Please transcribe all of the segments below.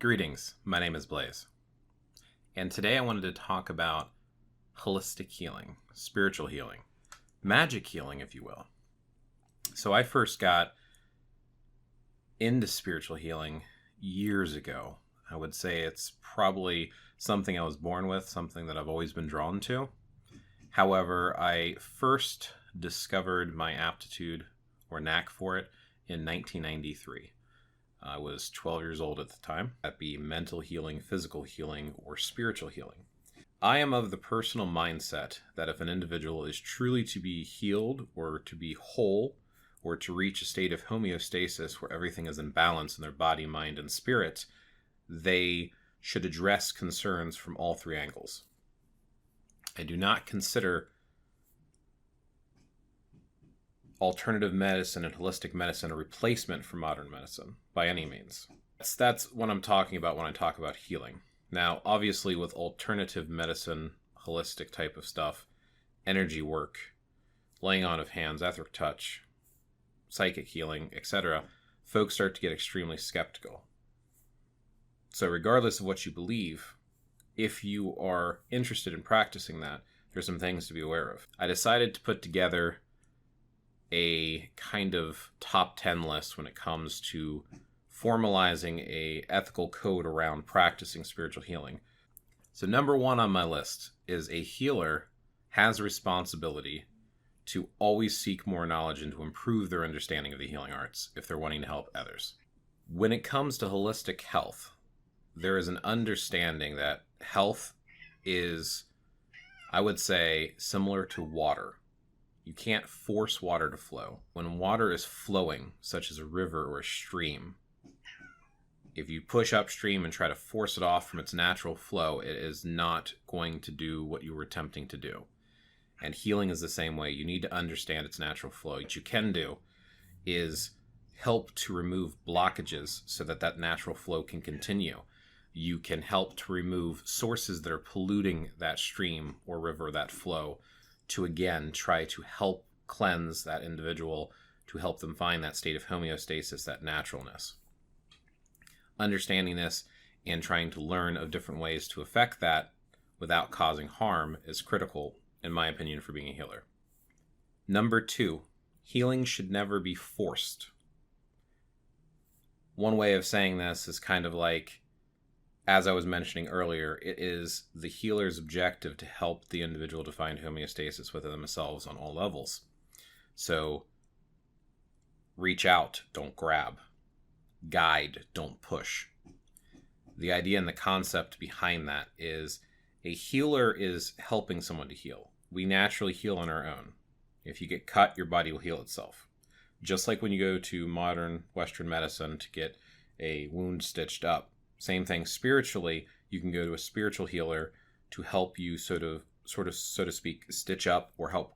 Greetings, my name is Blaze, and today I wanted to talk about holistic healing, spiritual healing, magic healing, if you will. So I first got into spiritual healing years ago. I would say it's probably something I was born with, something that I've always been drawn to. However, I first discovered my aptitude or knack for it in 1993. I was 12 years old at the time. That'd be mental healing, physical healing, or spiritual healing. I am of the personal mindset that if an individual is truly to be healed or to be whole or to reach a state of homeostasis where everything is in balance in their body, mind, and spirit, they should address concerns from all three angles. I do not consider alternative medicine and holistic medicine a replacement for modern medicine by any means. That's what I'm talking about when I talk about healing. Now, obviously with alternative medicine, holistic type of stuff, energy work, laying on of hands, etheric touch, psychic healing, etc., folks start to get extremely skeptical. So regardless of what you believe, if you are interested in practicing that, there's some things to be aware of. I decided to put together a kind of top 10 list when it comes to formalizing a ethical code around practicing spiritual healing. So number one on my list is a healer has a responsibility to always seek more knowledge and to improve their understanding of the healing arts if they're wanting to help others. When it comes to holistic health, there is an understanding that health is, I would say, similar to water. You can't force water to flow. When water is flowing, such as a river or a stream, if you push upstream and try to force it off from its natural flow, it is not going to do what you were attempting to do. And healing is the same way. You need to understand its natural flow. What you can do is help to remove blockages so that that natural flow can continue. You can help to remove sources that are polluting that stream or river, that flow, to again try to help cleanse that individual, to help them find that state of homeostasis, that naturalness. Understanding this and trying to learn of different ways to affect that without causing harm is critical, in my opinion, for being a healer. Number two, healing should never be forced. One way of saying this is kind of like, as I was mentioning earlier, it is the healer's objective to help the individual to find homeostasis within themselves on all levels. So, reach out, don't grab. Guide, don't push. The idea and the concept behind that is a healer is helping someone to heal. We naturally heal on our own. If you get cut, your body will heal itself. Just like when you go to modern Western medicine to get a wound stitched up. Same thing spiritually, you can go to a spiritual healer to help you sort of, so to speak, stitch up or help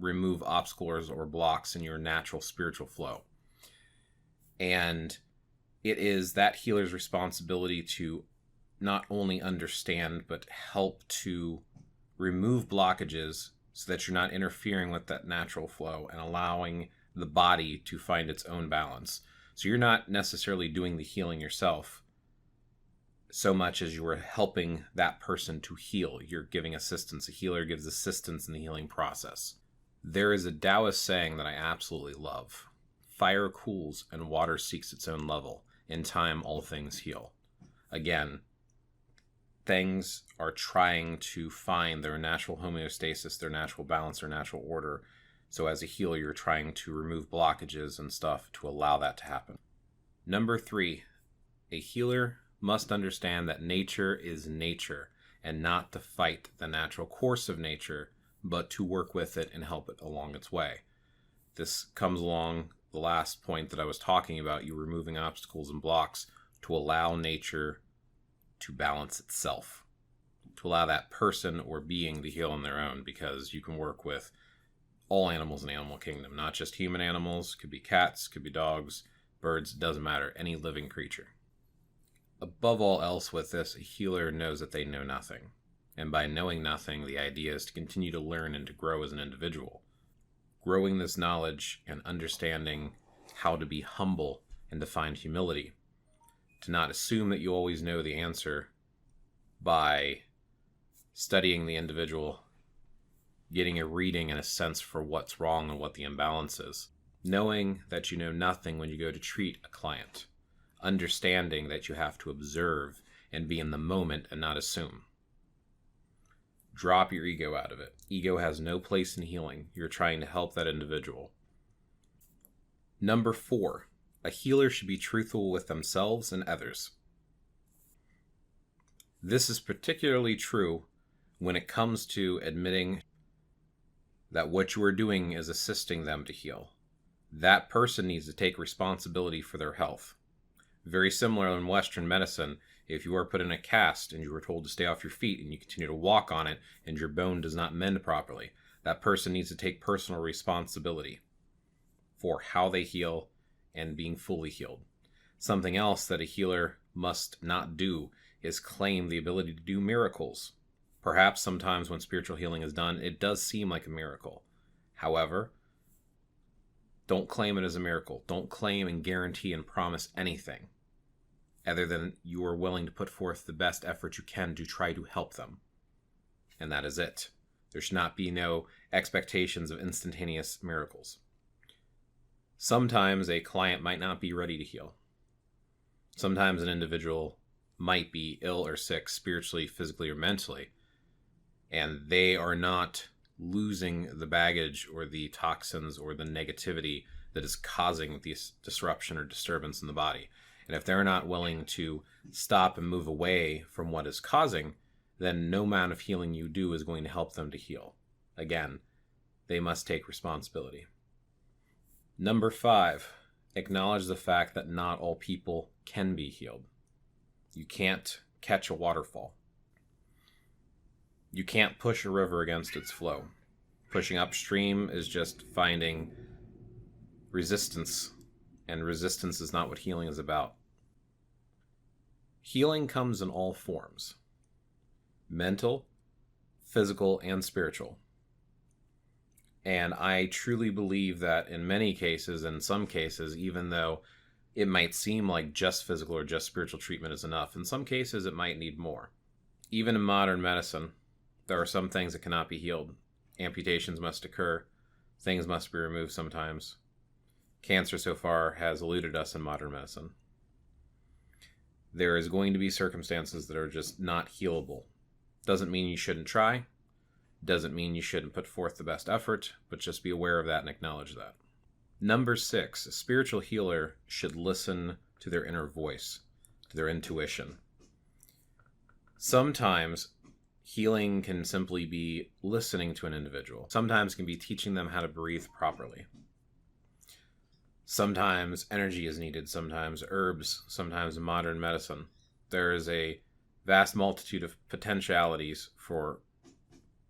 remove obstacles or blocks in your natural spiritual flow. And it is that healer's responsibility to not only understand, but help to remove blockages so that you're not interfering with that natural flow and allowing the body to find its own balance. So you're not necessarily doing the healing yourself so much as you are helping that person to heal. You're giving assistance. A healer gives assistance in the healing process. There is a Taoist saying that I absolutely love. Fire cools and water seeks its own level. In time, all things heal. Again, things are trying to find their natural homeostasis, their natural balance, their natural order. So as a healer, you're trying to remove blockages and stuff to allow that to happen. Number three, a healer must understand that nature is nature and not to fight the natural course of nature, but to work with it and help it along its way. This comes along the last point that I was talking about, you removing obstacles and blocks to allow nature to balance itself, to allow that person or being to heal on their own, because you can work with all animals in the animal kingdom, not just human animals. Could be cats, could be dogs, birds, doesn't matter, any living creature. Above all else with this, a healer knows that they know nothing. And by knowing nothing, the idea is to continue to learn and to grow as an individual. Growing this knowledge and understanding how to be humble and to find humility, to not assume that you always know the answer by studying the individual, getting a reading and a sense for what's wrong and what the imbalance is. Knowing that you know nothing when you go to treat a client. Understanding that you have to observe and be in the moment and not assume. Drop your ego out of it. Ego has no place in healing. You're trying to help that individual. Number 4, a healer should be truthful with themselves and others. This is particularly true when it comes to admitting that what you are doing is assisting them to heal. That person needs to take responsibility for their health. Very similar in Western medicine, if you are put in a cast and you are told to stay off your feet and you continue to walk on it and your bone does not mend properly, that person needs to take personal responsibility for how they heal and being fully healed. Something else that a healer must not do is claim the ability to do miracles. Perhaps sometimes when spiritual healing is done, it does seem like a miracle. However, don't claim it as a miracle. Don't claim and guarantee and promise anything other than you are willing to put forth the best effort you can to try to help them. And that is it. There should not be no expectations of instantaneous miracles. Sometimes a client might not be ready to heal. Sometimes an individual might be ill or sick spiritually, physically, or mentally, and they are not losing the baggage or the toxins or the negativity that is causing this disruption or disturbance in the body. And if they're not willing to stop and move away from what is causing, then no amount of healing you do is going to help them to heal. Again, they must take responsibility. Number 5, acknowledge the fact that not all people can be healed. You can't catch a waterfall. You can't push a river against its flow. Pushing upstream is just finding resistance, and resistance is not what healing is about. Healing comes in all forms: mental, physical, and spiritual. And I truly believe that in many cases, in some cases, even though it might seem like just physical or just spiritual treatment is enough, in some cases it might need more. Even in modern medicine, there are some things that cannot be healed. Amputations must occur. Things must be removed sometimes. Cancer so far has eluded us in modern medicine. There is going to be circumstances that are just not healable. Doesn't mean you shouldn't try. Doesn't mean you shouldn't put forth the best effort, but just be aware of that and acknowledge that. Number 6, a spiritual healer should listen to their inner voice, to their intuition. Sometimes healing can simply be listening to an individual. Sometimes it can be teaching them how to breathe properly. Sometimes energy is needed, sometimes herbs, sometimes modern medicine. There is a vast multitude of potentialities for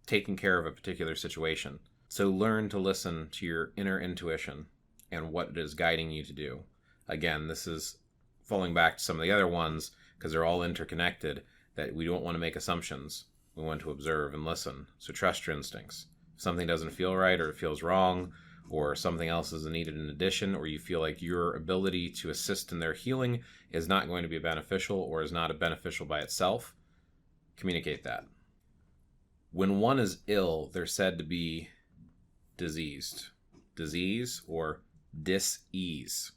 taking care of a particular situation. So learn to listen to your inner intuition and what it is guiding you to do. Again, this is falling back to some of the other ones because they're all interconnected, that we don't want to make assumptions. We want to observe and listen. So trust your instincts. If something doesn't feel right or it feels wrong or something else is needed in addition, or you feel like your ability to assist in their healing is not going to be beneficial or is not beneficial by itself, communicate that. When one is ill, they're said to be diseased. Disease or dis-ease.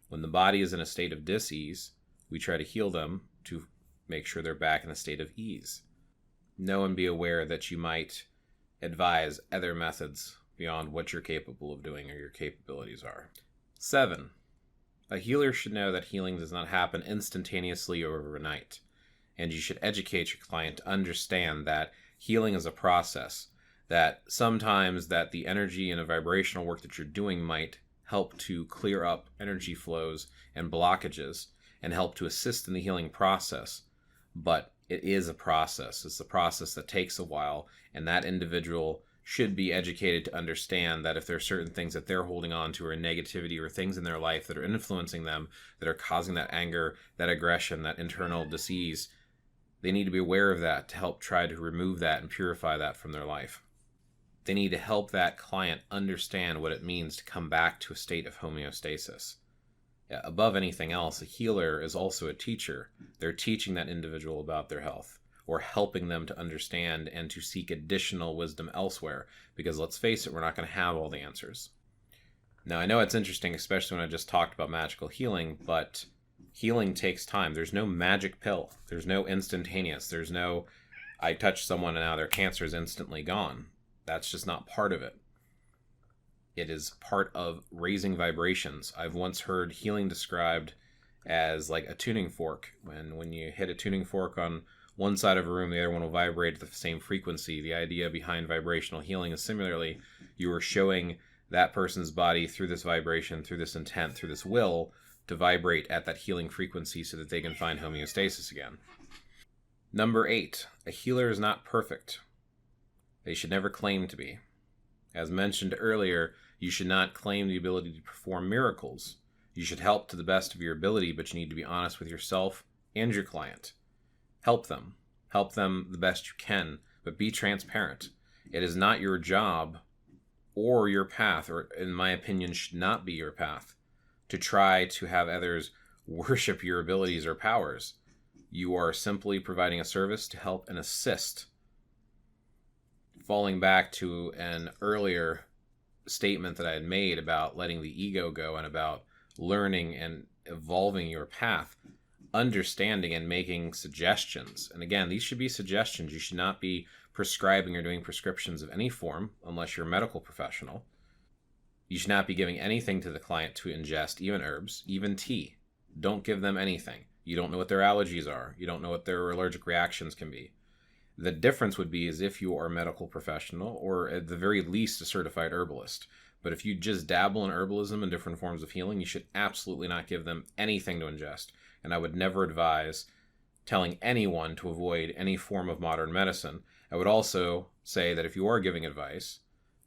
When the body is in a state of dis-ease, we try to heal them to make sure they're back in a state of ease. Know and be aware that you might advise other methods beyond what you're capable of doing or your capabilities are. 7, a healer should know that healing does not happen instantaneously or overnight, and you should educate your client to understand that healing is a process, that sometimes that the energy and the vibrational work that you're doing might help to clear up energy flows and blockages and help to assist in the healing process. But it is a process. It's a process that takes a while, and that individual should be educated to understand that if there are certain things that they're holding on to or negativity or things in their life that are influencing them, that are causing that anger, that aggression, that internal disease, they need to be aware of that to help try to remove that and purify that from their life. They need to help that client understand what it means to come back to a state of homeostasis. Yeah, above anything else, a healer is also a teacher. They're teaching that individual about their health or helping them to understand and to seek additional wisdom elsewhere. Because let's face it, we're not going to have all the answers. Now, I know it's interesting, especially when I just talked about magical healing, but healing takes time. There's no magic pill. There's no instantaneous. There's no, I touch someone and now their cancer is instantly gone. That's just not part of it. It is part of raising vibrations. I've once heard healing described as like a tuning fork. When you hit a tuning fork on one side of a room, the other one will vibrate at the same frequency. The idea behind vibrational healing is similarly, you are showing that person's body through this vibration, through this intent, through this will, to vibrate at that healing frequency so that they can find homeostasis again. Number 8, a healer is not perfect. They should never claim to be. As mentioned earlier, you should not claim the ability to perform miracles. You should help to the best of your ability, but you need to be honest with yourself and your client. Help them. Help them the best you can, but be transparent. It is not your job or your path, or in my opinion, should not be your path, to try to have others worship your abilities or powers. You are simply providing a service to help and assist. Falling back to an earlier statement that I had made about letting the ego go and about learning and evolving your path, understanding and making suggestions. And again, these should be suggestions. You should not be prescribing or doing prescriptions of any form unless you're a medical professional. You should not be giving anything to the client to ingest, even herbs, even tea. Don't give them anything. You don't know what their allergies are. You don't know what their allergic reactions can be. The difference would be is if you are a medical professional or at the very least a certified herbalist. But if you just dabble in herbalism and different forms of healing, you should absolutely not give them anything to ingest. And I would never advise telling anyone to avoid any form of modern medicine. I would also say that if you are giving advice,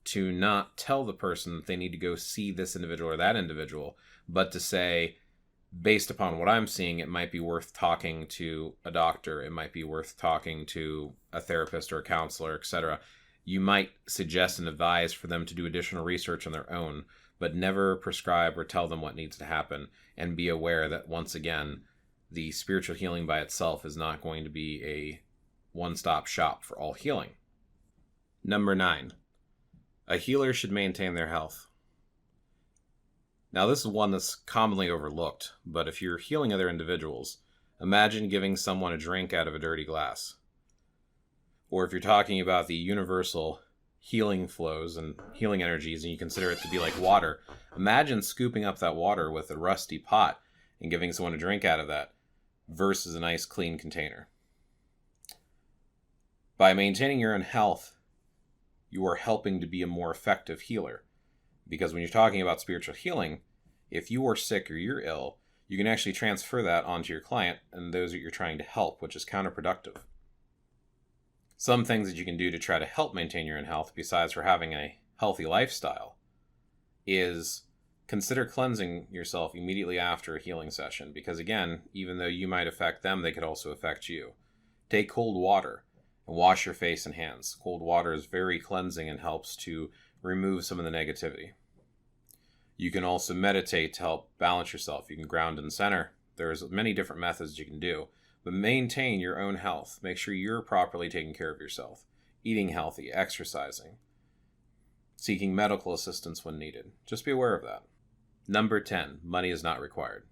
to not tell the person that they need to go see this individual or that individual, but to say, based upon what I'm seeing, it might be worth talking to a doctor. It might be worth talking to a therapist or a counselor, etc. You might suggest and advise for them to do additional research on their own, but never prescribe or tell them what needs to happen. And be aware that, once again, the spiritual healing by itself is not going to be a one-stop shop for all healing. Number 9, a healer should maintain their health. Now, this is one that's commonly overlooked, but if you're healing other individuals, imagine giving someone a drink out of a dirty glass. Or if you're talking about the universal healing flows and healing energies, and you consider it to be like water, imagine scooping up that water with a rusty pot and giving someone a drink out of that versus a nice clean container. By maintaining your own health, you are helping to be a more effective healer. Because when you're talking about spiritual healing, if you are sick or you're ill, you can actually transfer that onto your client and those that you're trying to help, which is counterproductive. Some things that you can do to try to help maintain your own health, besides for having a healthy lifestyle, is consider cleansing yourself immediately after a healing session. Because again, even though you might affect them, they could also affect you. Take cold water and wash your face and hands. Cold water is very cleansing and helps to remove some of the negativity. You can also meditate to help balance yourself. You can ground and center. There's many different methods you can do, but maintain your own health. Make sure you're properly taking care of yourself, eating healthy, exercising, seeking medical assistance when needed. Just be aware of that. Number 10, money is not required.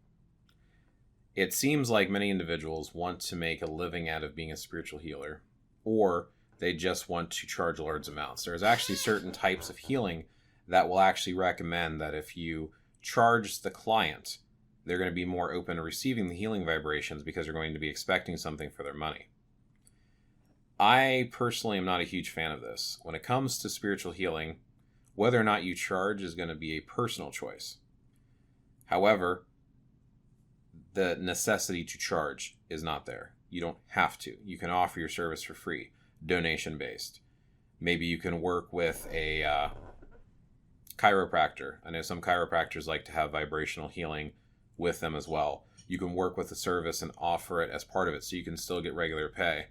It seems like many individuals want to make a living out of being a spiritual healer, or they just want to charge large amounts. There's actually certain types of healing that will actually recommend that if you charge the client, they're going to be more open to receiving the healing vibrations because they're going to be expecting something for their money. I personally am not a huge fan of this. When it comes to spiritual healing, whether or not you charge is going to be a personal choice. However, the necessity to charge is not there. You don't have to. You can offer your service for free, donation-based. Maybe you can work with a chiropractor. I know some chiropractors like to have vibrational healing with them as well. You can work with the service and offer it as part of it so you can still get regular pay.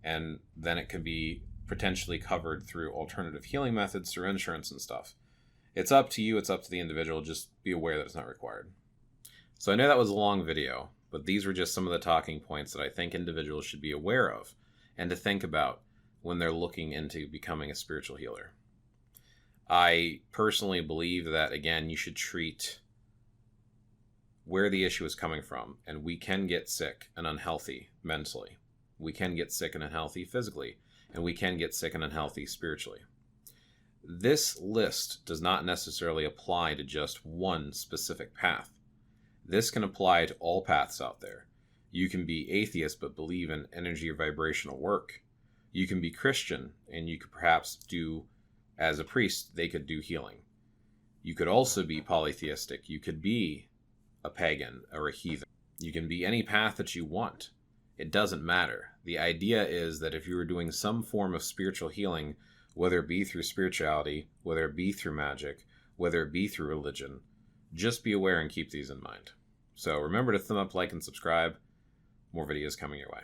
And then it can be potentially covered through alternative healing methods, through insurance and stuff. It's up to you. It's up to the individual. Just be aware that it's not required. So I know that was a long video, but these were just some of the talking points that I think individuals should be aware of and to think about when they're looking into becoming a spiritual healer. I personally believe that, again, you should treat where the issue is coming from, and we can get sick and unhealthy mentally. We can get sick and unhealthy physically, and we can get sick and unhealthy spiritually. This list does not necessarily apply to just one specific path. This can apply to all paths out there. You can be atheist but believe in energy or vibrational work. You can be Christian and you could perhaps do, as a priest, they could do healing. You could also be polytheistic. You could be a pagan or a heathen. You can be any path that you want. It doesn't matter. The idea is that if you are doing some form of spiritual healing, whether it be through spirituality, whether it be through magic, whether it be through religion, just be aware and keep these in mind. So remember to thumb up, like, and subscribe. More videos coming your way.